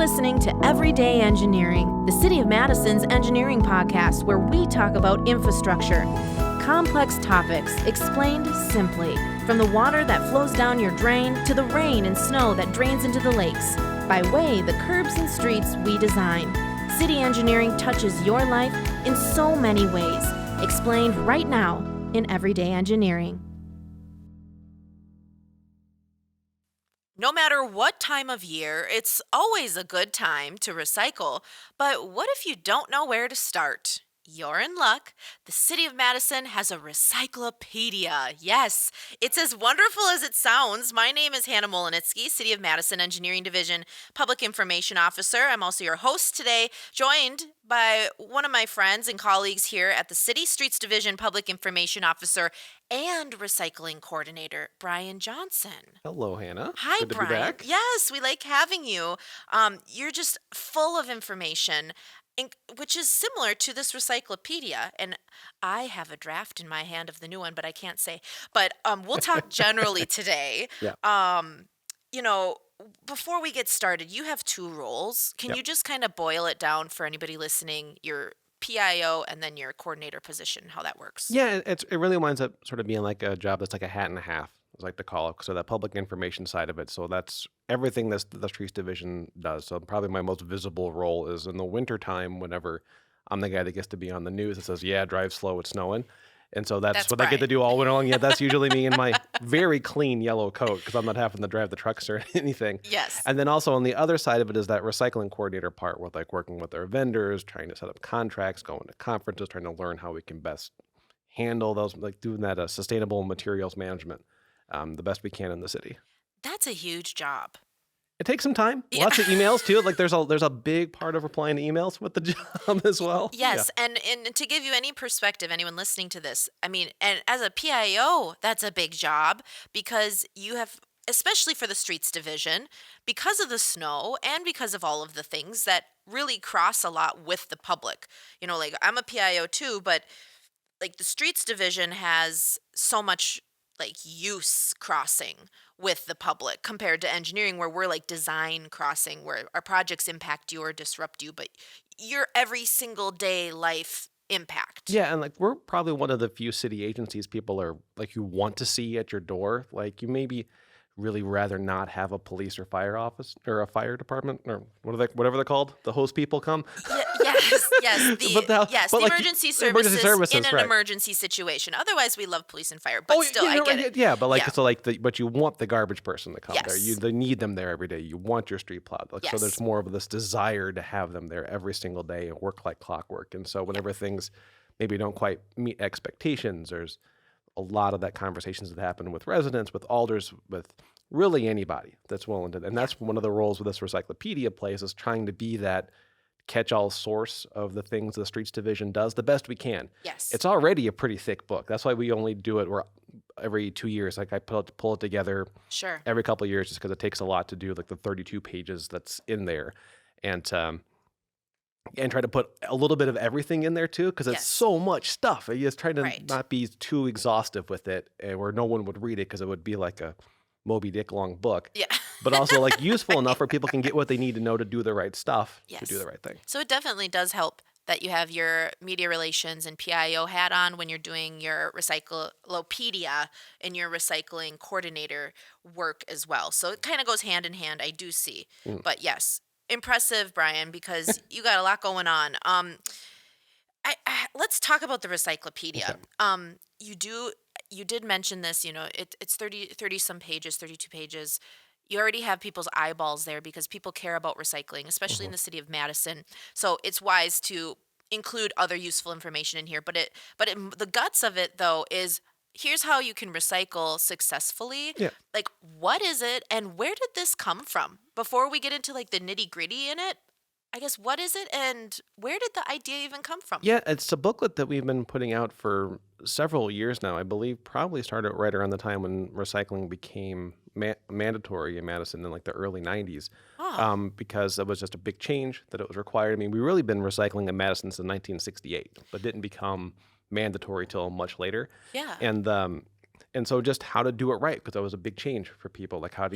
listening to Everyday Engineering, the City of Madison's engineering podcast where we talk about infrastructure. Complex topics explained simply, from the water that flows down your drain to the rain and snow that drains into the lakes. By way the curbs and streets we design. City engineering touches your life in so many ways. Explained right now in Everyday Engineering. No matter what time of year, it's always a good time to recycle. But what if you don't know where to start? You're in luck. The City of Madison has a Recyclopedia. Yes, it's as wonderful as it sounds. My name is Hannah Mohelnitzky, City of Madison Engineering Division Public Information Officer. I'm also your host today, joined by one of my friends and colleagues here at the City Streets Division Public Information Officer and Recycling Coordinator, Bryan Johnson. Hello, Hannah. Hi, Good to Bryan. be back. Yes, we like having you. You're just full of information, which is similar to this Recyclopedia. And I have a draft in my hand of the new one, but I can't say. But we'll talk generally today. Yeah. Before we get started, you have two roles. Can Yep. you just kind of boil it down for anybody listening, your PIO and then your coordinator position, how that works? Yeah, it really winds up sort of being like a job that's like a hat and a half, I like to call it. So that public information side of it. So that's everything the Streets Division does. So probably my most visible role is in the wintertime whenever I'm the guy that gets to be on the news that says, yeah, drive slow, it's snowing. And so that's what I get to do all winter long. Yeah, that's usually me in my very clean yellow coat because I'm not having to drive the trucks or anything. Yes. And then also on the other side of it is that recycling coordinator part with like working with our vendors, trying to set up contracts, going to conferences, trying to learn how we can best handle those, like doing that sustainable materials management the best we can in the city. That's a huge job. It takes some time. Yeah. Lots of emails too. Like there's a big part of replying to emails with the job as well. Yes, and to give you any perspective, anyone listening to this, I mean, and as a PIO, that's a big job because you have, especially for the streets division, because of the snow and because of all of the things that really cross a lot with the public. You know, like I'm a PIO too, but like the streets division has so much like use crossing with the public compared to engineering where we're like design crossing where our projects impact you or disrupt you, but your every single day life impact. Yeah, and like we're probably one of the few city agencies people are like you want to see at your door. Like you maybe really rather not have a police or fire office or a fire department or whatever they're called. The hose people come. Yes. The emergency services in an right. emergency situation. Otherwise, we love police and fire, but still, I get it. Yeah, but like so, like but you want the garbage person to come there. Yes. They need them there every day. You want your street plowed. Like, Yes. So there's more of this desire to have them there every single day and work like clockwork. And so whenever things maybe don't quite meet expectations, there's a lot of that conversations that happen with residents, with alders, with really anybody that's willing to. And that's one of the roles with this Recyclopedia plays is trying to be that catch-all source of the things the Streets Division does the best we can. Yes. It's already a pretty thick book. That's why we only do it every 2 years. Like I pull it together Sure. every couple of years just because it takes a lot to do like the 32 pages that's in there. And try to put a little bit of everything in there too because it's so much stuff. I just try to not be too exhaustive with it where no one would read it because it would be like a Moby Dick long book. Yeah. But also like useful enough where people can get what they need to know to do the right stuff, to do the right thing. So it definitely does help that you have your media relations and PIO hat on when you're doing your Recyclopedia and your recycling coordinator work as well. So it kind of goes hand in hand, I do see. But yes, impressive, Bryan, because you got a lot going on. Let's talk about the Recyclopedia. Okay. You did mention this, it's 30 some pages, 32 pages. You already have people's eyeballs there because people care about recycling, especially in the City of Madison. So it's wise to include other useful information in here. But the guts of it, though, is here's how you can recycle successfully. Yeah. Like, what is it and where did this come from? Before we get into like the nitty gritty in it, I guess, what is it and where did the idea even come from? Yeah, it's a booklet that we've been putting out for several years now. I believe probably started right around the time when recycling became mandatory in Madison in like the early 90s because it was just a big change that it was required. I mean, we've really been recycling in Madison since 1968, but didn't become mandatory till much later. Yeah. And so just how to do it right because that was a big change for people. Like how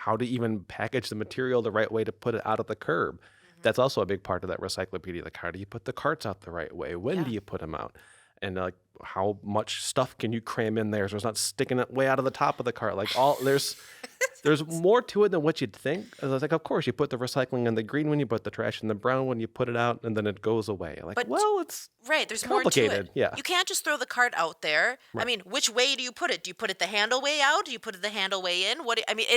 how to even package the material the right way to put it out of the curb. That's also a big part of that Recyclopedia. Like, how do you put the carts out the right way? When do Yeah. you put them out? And like, how much stuff can you cram in there so it's not sticking it way out of the top of the cart? Like, there's more to it than what you'd think. And I was like, of course, you put the recycling in the green one, you put the trash in the brown one, you put it out, and then it goes away. Like, But well, it's Right, there's more to complicated. it. Yeah. You can't just throw the cart out there. I Right. mean, which way do you put it? Do you put it the handle way out? Do you put it the handle way in? I mean,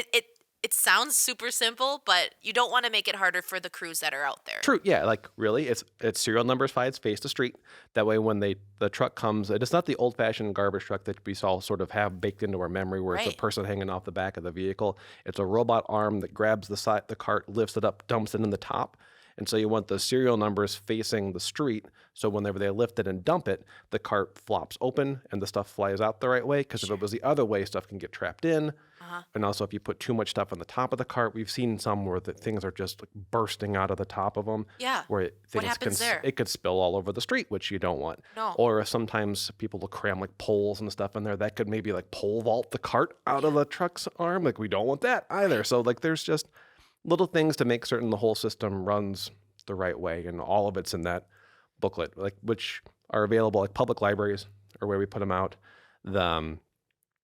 it sounds super simple, but you don't want to make it harder for the crews that are out there. True. Yeah. Like, really, it's serial numbers files face the street. That way, when the truck comes, it's not the old fashioned garbage truck that we all sort of have baked into our memory, where it's a Right. person hanging off the back of the vehicle. It's a robot arm that grabs the cart, lifts it up, dumps it in the top. And so you want the serial numbers facing the street. So whenever they lift it and dump it, the cart flops open and the stuff flies out the right way. Because if it was the other way, stuff can get trapped in. Uh-huh. And also, if you put too much stuff on the top of the cart, we've seen some where the things are just like bursting out of the top of them. Yeah. Where What happens there? it could spill all over the street, which you don't want. No. Or sometimes people will cram like poles and stuff in there that could maybe like pole vault the cart out of the truck's arm. Like, we don't want that either. So like, there's just little things to make certain the whole system runs the right way, and all of it's in that booklet, like, which are available. Like, public libraries are where we put them out.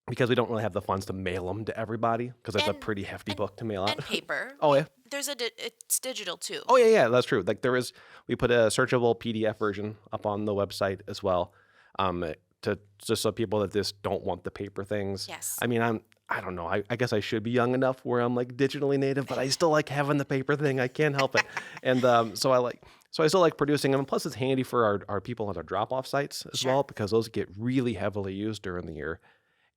Because we don't really have the funds to mail them to everybody, because that's a And- pretty hefty book to mail out. And paper. Oh yeah. It's digital too. Oh yeah, that's true. Like, we put a searchable PDF version up on the website as well, to just so people that just don't want the paper things. Yes. I mean, I don't know. I guess I should be young enough where I'm like digitally native, but I still like having the paper thing. I can't help it. And so I still like producing them. And plus, it's handy for our people at our drop-off sites as Sure. well, because those get really heavily used during the year.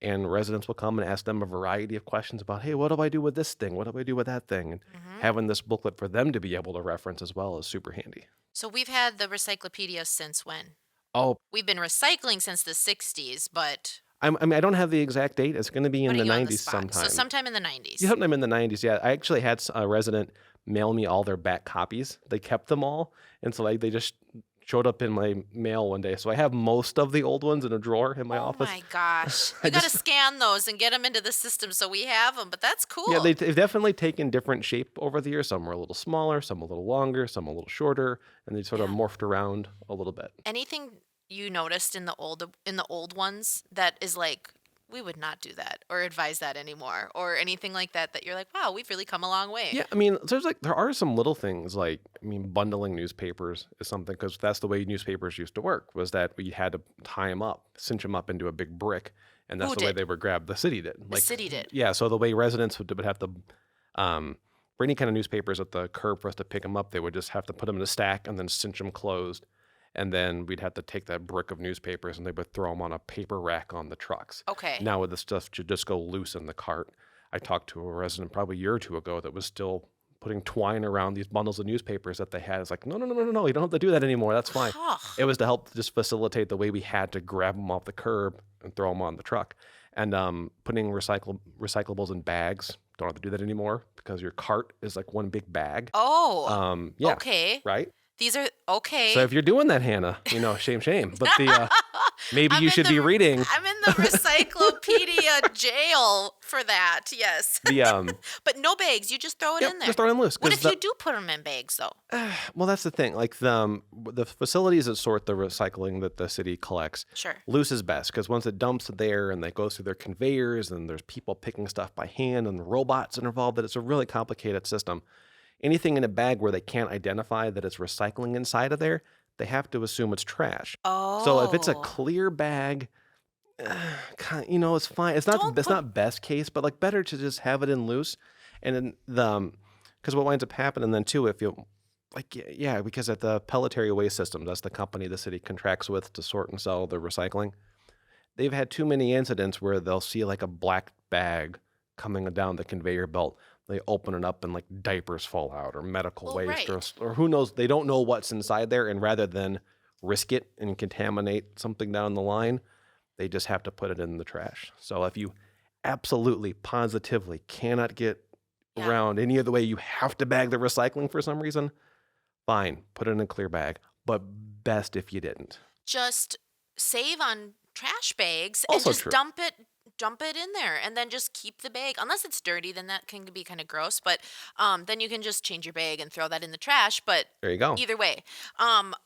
And residents will come and ask them a variety of questions about, hey, what do I do with this thing? What do I do with that thing? And having this booklet for them to be able to reference as well is super handy. So we've had the Recyclopedia since when? Oh, We've been recycling since the 60s, but I mean, I don't have the exact date. It's going to be in the putting you on the 90s spot. sometime. So sometime in the 90s. Yeah, sometime in the 90s, yeah. I actually had a resident mail me all their back copies. They kept them all. And so they just showed up in my mail one day. So I have most of the old ones in a drawer in my office. Oh my gosh. I You got to just- scan those and get them into the system so we have them, but that's cool. Yeah, they've definitely taken different shape over the years. Some were a little smaller, some a little longer, some a little shorter, and they sort of Yeah. morphed around a little bit. Anything you noticed in the old ones that is like, we would not do that or advise that anymore, or anything like that you're like, wow, we've really come a long way. Yeah, I mean, there are some little things like, I mean, bundling newspapers is something, because that's the way newspapers used to work, was that we had to tie them up, cinch them up into a big brick, and that's Who the way did? they were grabbed. The city did. The city did. Yeah, so the way residents would have to for any kind of newspapers at the curb for us to pick them up, they would just have to put them in a stack and then cinch them closed. And then we'd have to take that brick of newspapers and they would throw them on a paper rack on the trucks. Okay. Now with the stuff should just go loose in the cart. I talked to a resident probably a year or two ago that was still putting twine around these bundles of newspapers that they had. It's like, no, you don't have to do that anymore. That's fine. Huh. It was to help just facilitate the way we had to grab them off the curb and throw them on the truck. And putting recyclables in bags, don't have to do that anymore, because your cart is like one big bag. Oh, Yeah. okay. Right? These are okay. So if you're doing that, Hannah, shame. But maybe I'm you in should the- be reading I'm in the Recyclopedia jail for that. Yes. the But no bags. You just throw it in there. just throw it in loose. What 'cause if you do put them in bags though? well, that's the thing. Like the facilities that sort the recycling that the city collects, Sure. loose is best, because once it dumps there and it goes through their conveyors and there's people picking stuff by hand and robots are involved, that it's a really complicated system. Anything in a bag where they can't identify that it's recycling inside of there, they have to assume it's trash. Oh. So if it's a clear bag, it's fine. It's not best case, but like better to just have it in loose. And then because what winds up happening then too, if you because at the Pelletary Waste Systems, that's the company the city contracts with to sort and sell the recycling, they've had too many incidents where they'll see like a black bag coming down the conveyor belt. They open it up and like diapers fall out, or medical waste, right. or who knows. They don't know what's inside there, and rather than risk it and contaminate something down the line, they just have to put it in the trash. So if you absolutely, positively cannot get Yeah. around any other way, you have to bag the recycling for some reason, fine, put it in a clear bag. But best if you didn't. Just save on trash bags Also and just true. dump it dump it in there and then just keep the bag. Unless it's dirty, then that can be kind of gross. But then you can just change your bag and throw that in the trash. But There you go. either way,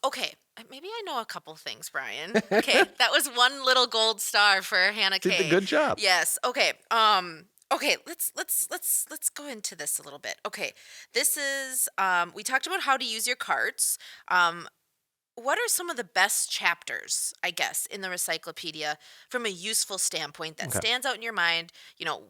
okay. Maybe I know a couple things, Brian. Okay, that was one little gold star for Hannah K. Did a good job. Yes. Okay. Okay. Let's go into this a little bit. Okay. This is we talked about how to use your carts. What are some of the best chapters, I guess, in the Recyclopedia from a useful standpoint that Okay. stands out in your mind?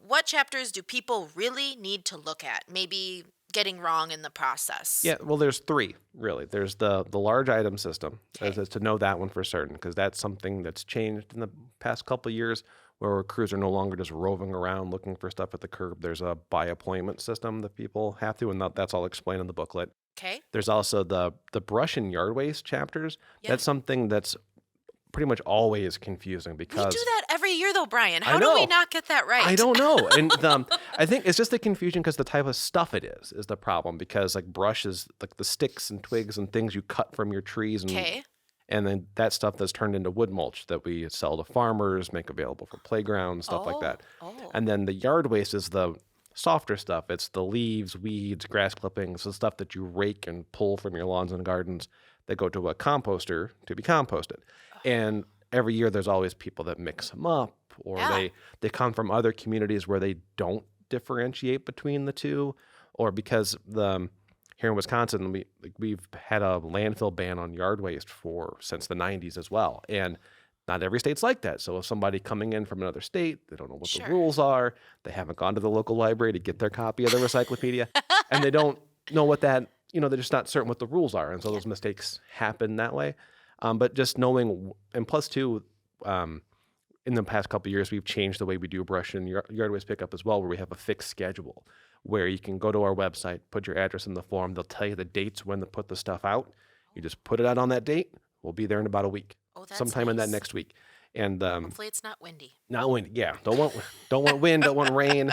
What chapters do people really need to look at? Maybe getting wrong in the process. Yeah, well, there's three, really. There's the large item system, Okay. as to know that one for certain, because that's something that's changed in the past couple of years, where crews are no longer just roving around looking for stuff at the curb. There's a by appointment system that people have to, and that's all explained in the booklet. Okay. There's also the brush and yard waste chapters. Yeah. That's something that's pretty much always confusing We because do that every year, though, Brian. I How do we know. not get that right? I don't know. And I think it's just the confusion because the type of stuff it is the problem. Because like brush is like the sticks and twigs and things you cut from your trees, Okay. and then that stuff that's turned into wood mulch that we sell to farmers, make available for playgrounds, stuff like that. Oh. And then the yard waste is the softer stuff. It's the leaves, weeds, grass clippings, the stuff that you rake and pull from your lawns and gardens that go to a composter to be composted. And every year there's always people that mix them up, or Yeah. they come from other communities where they don't differentiate between the two, or because here in Wisconsin we've had a landfill ban on yard waste since the 90s as well. And not every state's like that. So if somebody coming in from another state, they don't know what Sure. the rules are, they haven't gone to the local library to get their copy of the Recyclopedia, and they don't know what that, they're just not certain what the rules are. And so those mistakes happen that way. But just knowing, and plus too, in the past couple of years, we've changed the way we do brush and yard waste pickup as well, where we have a fixed schedule where you can go to our website, put your address in the form. They'll tell you the dates when to put the stuff out. You just put it out on that date. We'll be there in about a week. Oh, that's Sometime in that nice. next week. And Hopefully it's not windy. not wind, yeah. Don't want wind, don't want rain.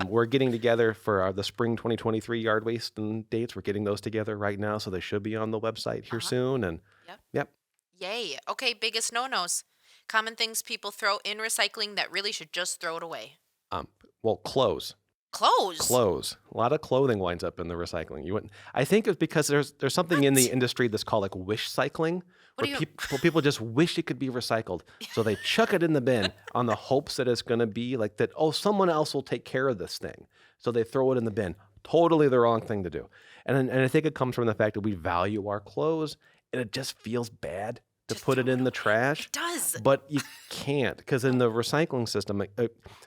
We're getting together for the spring 2023 yard waste and dates. We're getting those together right now, so they should be on the website here soon. And Yep. Yay. Okay, biggest no-nos. Common things people throw in recycling that really should just throw it away. well, clothes. Clothes. A lot of clothing winds up in the recycling. I think it's because there's something in the industry that's called like wish cycling, What where do you- where people just wish it could be recycled. So they chuck it in the bin on the hopes that it's going to be like that, oh, someone else will take care of this thing. So they throw it in the bin. Totally the wrong thing to do. And I think it comes from the fact that we value our clothes, and it just feels bad to put it in the trash. It does. But you can't, because in the recycling system,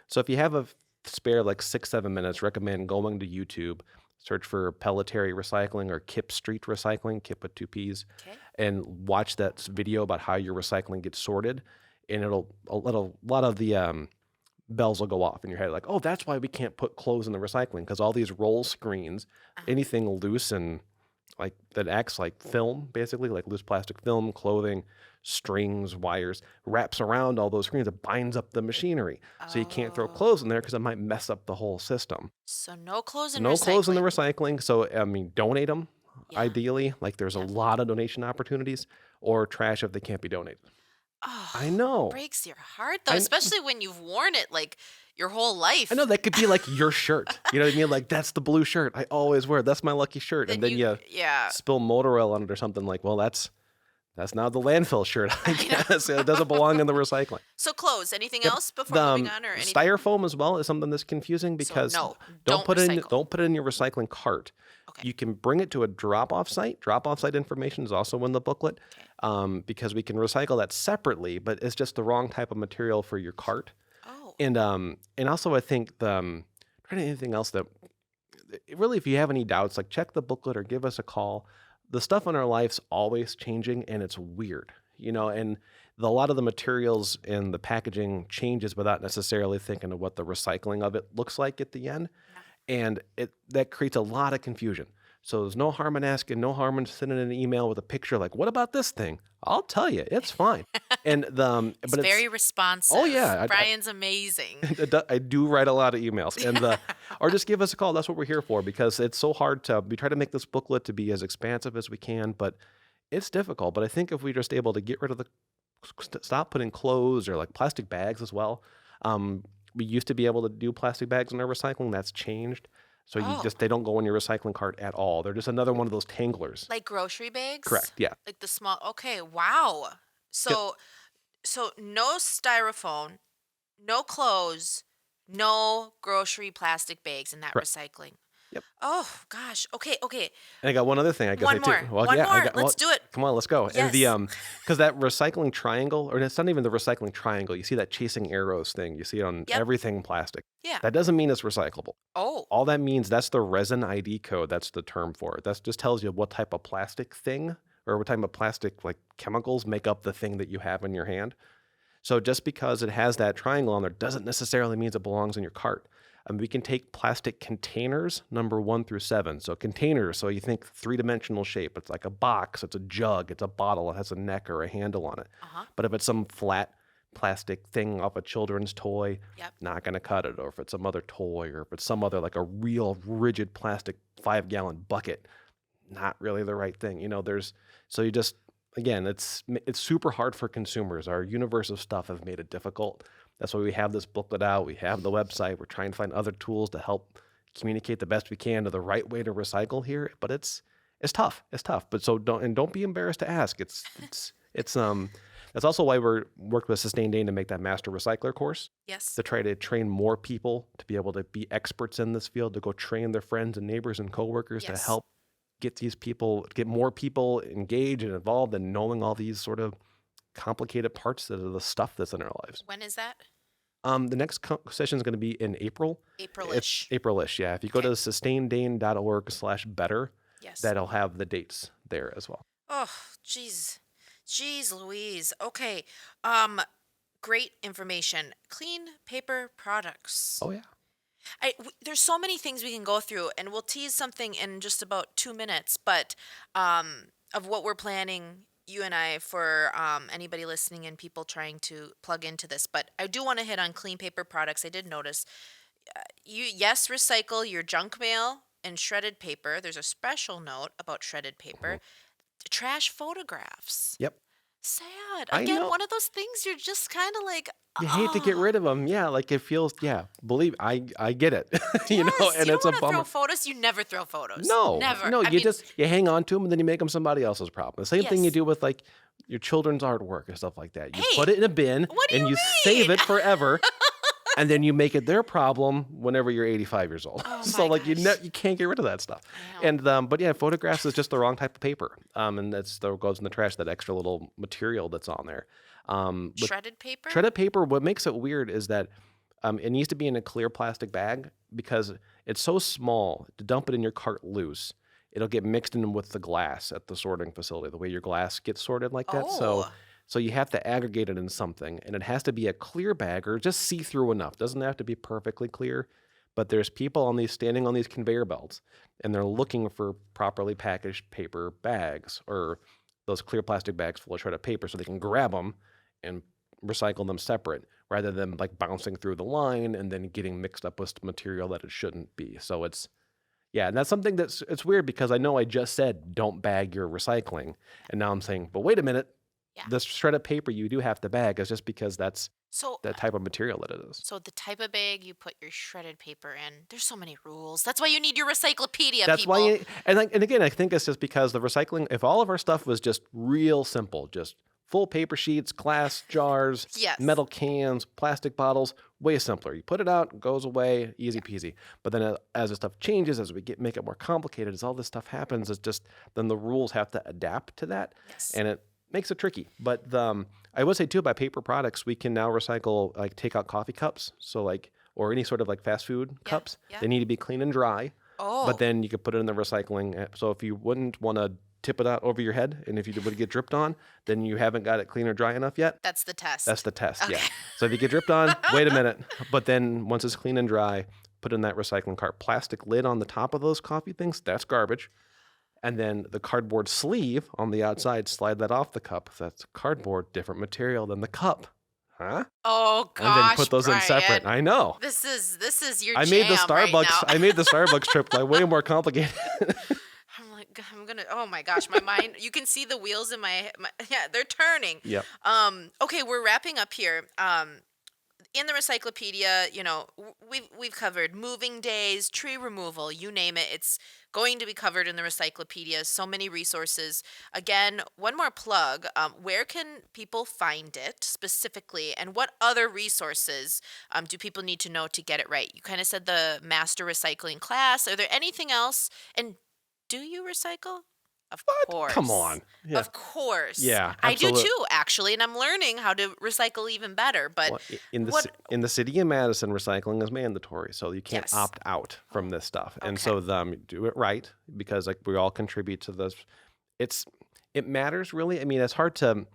so if you have a spare like 6-7 minutes, recommend going to YouTube, search for Pelletary Recycling or Kip Street Recycling, Kip with 2 P's, Okay. and watch that video about how your recycling gets sorted. And a lot of the bells will go off in your head, like, oh, that's why we can't put clothes in the recycling, because all these roll screens, anything loose and like that acts like film, basically, like loose plastic film, clothing, strings, wires, wraps around all those screens. It binds up the machinery. So you can't throw clothes in there because it might mess up the whole system. So no clothes in No recycling. clothes in the recycling. So, donate them, Yeah. ideally. Like there's a lot of donation opportunities, or trash if they can't be donated. Oh, I know. breaks your heart, though, I- especially when you've worn it like your whole life. I know that could be like your shirt. You know what I mean? Like, that's the blue shirt I always wear. That's my lucky shirt. And then you yeah. spill motor oil on it or something, like, well, that's now the landfill shirt, I guess. It doesn't belong in the recycling. So clothes. Anything Yep. else before moving on, or anything? Styrofoam as well is something that's confusing because no, don't put it in recycle. don't put it in your recycling cart. Okay. You can bring it to a drop-off site. Drop-off site information is also in the booklet, because we can recycle that separately, but it's just the wrong type of material for your cart. Oh. And also I think anything else that really, if you have any doubts, like check the booklet or give us a call. The stuff in our life's always changing, and it's weird, and a lot of the materials and the packaging changes without necessarily thinking of what the recycling of it looks like at the end. And that creates a lot of confusion. So there's no harm in asking, no harm in sending an email with a picture like, what about this thing? I'll tell you, it's fine. And It's very responsive. Oh, yeah. Brian's amazing. I do write a lot of emails, and or just give us a call. That's what we're here for, because it's so hard we try to make this booklet to be as expansive as we can, but it's difficult. But I think if we're just able to get rid of stop putting clothes or like plastic bags as well. We used to be able to do plastic bags in our recycling. That's changed. So Oh, they don't go in your recycling cart at all. They're just another one of those tanglers. like grocery bags? Correct. Yeah. Like the small. Okay, wow. Yep. So no styrofoam, no clothes, no grocery plastic bags in that Correct. recycling. Yep. Oh gosh. Okay. And I got one other thing I guess One I too. more. Well, One yeah, more. Let's do it. come on, let's go. And Yes. because that recycling triangle, or it's not even the recycling triangle. You see that chasing arrows thing. You see it on Yep. everything plastic. Yeah. That doesn't mean it's recyclable. Oh. All that means that's the resin ID code. That's the term for it. That just tells you what type of plastic thing or what type of plastic like chemicals make up the thing that you have in your hand. So just because it has that triangle on there doesn't necessarily mean it belongs in your cart. We can take plastic containers, number 1 through 7. So containers, so you think 3-dimensional shape. It's like a box, it's a jug, it's a bottle, it has a neck or a handle on it. But if it's some flat plastic thing off a children's toy, Yep. not going to cut it. Or if it's some other toy, or if it's some other like a real rigid plastic 5-gallon bucket, not really the right thing. So you just, again, it's super hard for consumers. Our universe of stuff have made it difficult. That's why we have this booklet out. We have the website. We're trying to find other tools to help communicate the best we can to the right way to recycle here. But it's tough. It's tough. But so don't be embarrassed to ask. That's also why we're worked with Sustain Dane to make that master recycler course, Yes. to try to train more people to be able to be experts in this field, to go train their friends and neighbors and coworkers to Yes. help get more people engaged and involved in knowing all these sort of complicated parts of the stuff that's in our lives. When is that? The next session is going to be in April. April-ish. It's April-ish, yeah. If you go to sustaindane.org/better, Yes. that'll have the dates there as well. Oh, jeez. Jeez Louise. Okay. Great information. Clean paper products. Oh, yeah. There's so many things we can go through, and we'll tease something in just about 2 minutes, but of what we're planning, you and I, for anybody listening and people trying to plug into this. But I do want to hit on clean paper products. I did notice recycle your junk mail and shredded paper. There's a special note about shredded paper. Trash photographs. Yep. Sad. I Again, know. one of those things you're just kind of like, You hate to get rid of them. Yeah, like it feels, believe I get it. Yes, and you it's don't a want to throw bummer. photos. You never throw photos. No, Never. no, I mean, you hang on to them and then you make them somebody else's problem. The same thing you Yes. do with like your children's artwork and stuff like that. You Hey, put it in a bin what do and you you save mean? it forever, and then you make it their problem whenever you're 85 years old. Oh So my like you gosh. can't get rid of that stuff. I know. And but yeah, photographs is just the wrong type of paper. And that goes in the trash. That extra little material that's on there. With Shredded paper? shredded paper, what makes it weird is that it needs to be in a clear plastic bag because it's so small. To dump it in your cart loose, it'll get mixed in with the glass at the sorting facility, the way your glass gets sorted like that. Oh. So you have to aggregate it in something, and it has to be a clear bag or just see-through enough. Doesn't have to be perfectly clear, but there's people standing on these conveyor belts, and they're looking for properly packaged paper bags or those clear plastic bags full of shredded paper so they can grab them and recycle them separate rather than like bouncing through the line and then getting mixed up with material that it shouldn't be. So it's and that's something it's weird because I know I just said don't bag your recycling, and now I'm saying, but wait a minute, Yeah. this shredded paper you do have to bag is just because that's So, the type of material that it is. so the type of bag you put your shredded paper in, there's so many rules. That's why you need your Recyclopedia, That's people. why, and again, I think it's just because the recycling. If all of our stuff was just real simple, just full paper sheets, glass jars, Yes. metal cans, plastic bottles, way simpler. You put it out, it goes away, easy peasy. But then as the stuff changes, as we make it more complicated, as all this stuff happens, it's just then the rules have to adapt to that, Yes. and it makes it tricky. But I would say too, by paper products, we can now recycle like takeout coffee cups, so like or any sort of like fast food cups. yeah. They need to be clean and dry. Oh. But then you could put it in the recycling. So if you wouldn't want to tip it out over your head, and if you would get dripped on, then you haven't got it clean or dry enough yet. That's the test. That's the test, yeah. Okay. So if you get dripped on, wait a minute. But then once it's clean and dry, put in that recycling cart. Plastic lid on the top of those coffee things, that's garbage. And then the cardboard sleeve on the outside, slide that off the cup. That's cardboard, different material than the cup. Huh? Oh gosh, And then put those in separate. Brian. I know. This is your I jam made the right Starbucks. now. I made the Starbucks trip like way more complicated. I'm like, I'm gonna. Oh my gosh, my mind. You can see the wheels in my. Yeah, they're turning. Yep. Okay, we're wrapping up here. in the Recyclopedia, we've covered moving days, tree removal, you name it. It's going to be covered in the Recyclopedia. So many resources. Again, one more plug. Where can people find it specifically, and what other resources do people need to know to get it right? You kind of said the master recycling class. Are there anything else? And do you recycle? Of What? Come course. on. Yeah. Of course. Yeah, I do absolutely. too, actually, and I'm learning how to recycle even better. But Well, what? in the city of Madison, recycling is mandatory, so you can't Yes. opt out from this stuff. And Okay. so do it right, because like we all contribute to this. It matters really. I mean, it's hard to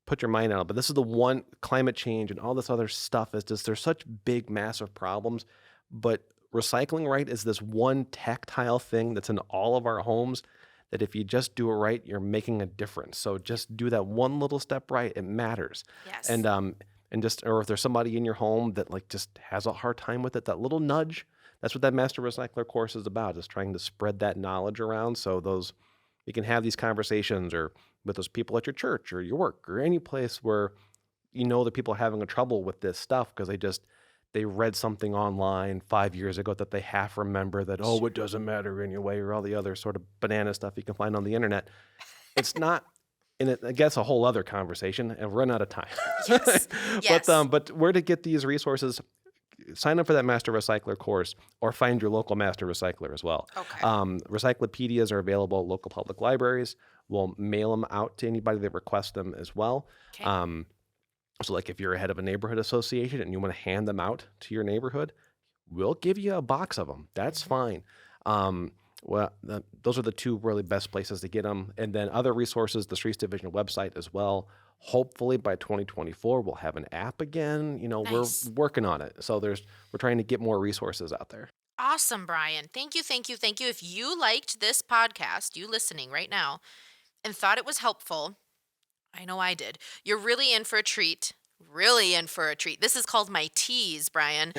put your mind on it, but this is the one. Climate change and all this other stuff is just, there's such big, massive problems. But recycling right is this one tactile thing that's in all of our homes, that if you just do it right, you're making a difference. So just do that one little step right. It matters. Yes. And just, or if there's somebody in your home that like just has a hard time with it, that little nudge, that's what that Master Recycler course is about, is trying to spread that knowledge around, so you can have these conversations, or with those people at your church or your work or any place where that people are having a trouble with this stuff because they read something online 5 years ago that they half remember, that, it doesn't matter anyway, or all the other sort of banana stuff you can find on the internet. It's not, and I guess a whole other conversation, and we're running out of time. Yes. Yes. But where to get these resources? Sign up for that Master Recycler course, or find your local Master Recycler as well. Okay. Recyclopedias are available at local public libraries. We'll mail them out to anybody that requests them as well. Okay. So like if you're a head of a neighborhood association and you want to hand them out to your neighborhood, we'll give you a box of them. That's fine. Those are the two really best places to get them. And then other resources, the Streets Division website as well. Hopefully by 2024, we'll have an app again. Nice. We're working on it. So we're trying to get more resources out there. Awesome, Bryan. Thank you, thank you, thank you. If you liked this podcast, you listening right now, and thought it was helpful, I know I did. You're really in for a treat. Really in for a treat. This is called my tease, Bryan.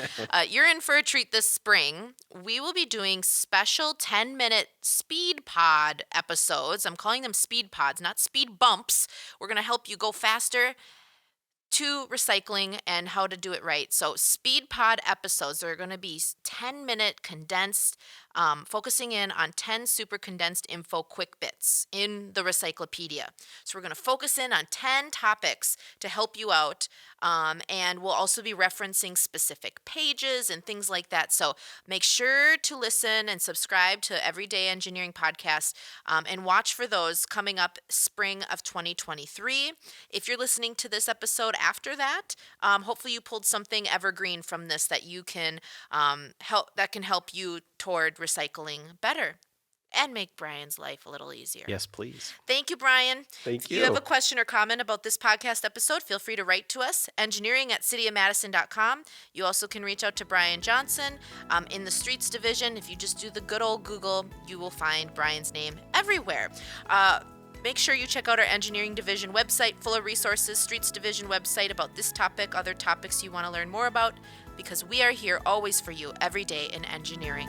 You're in for a treat this spring. We will be doing special 10-minute speed pod episodes. I'm calling them speed pods, not speed bumps. We're going to help you go faster to recycling and how to do it right. So speed pod episodes are going to be 10-minute condensed, focusing in on 10 super condensed info quick bits in the Recyclopedia. So we're going to focus in on 10 topics to help you out, and we'll also be referencing specific pages and things like that. So make sure to listen and subscribe to Everyday Engineering Podcast, and watch for those coming up spring of 2023. If you're listening to this episode after that, hopefully you pulled something evergreen from this that you can help you toward recycling better and make Bryan's life a little easier. Yes, please. Thank you, Bryan. Thank If you. you have a question or comment about this podcast episode, feel free to write to us, engineering@cityofmadison.com. You also can reach out to Bryan Johnson in the Streets Division. If you just do the good old Google, you will find Bryan's name everywhere. Make sure you check out our Engineering Division website, full of resources, Streets Division website about this topic, other topics you want to learn more about, because we are here always for you every day in engineering.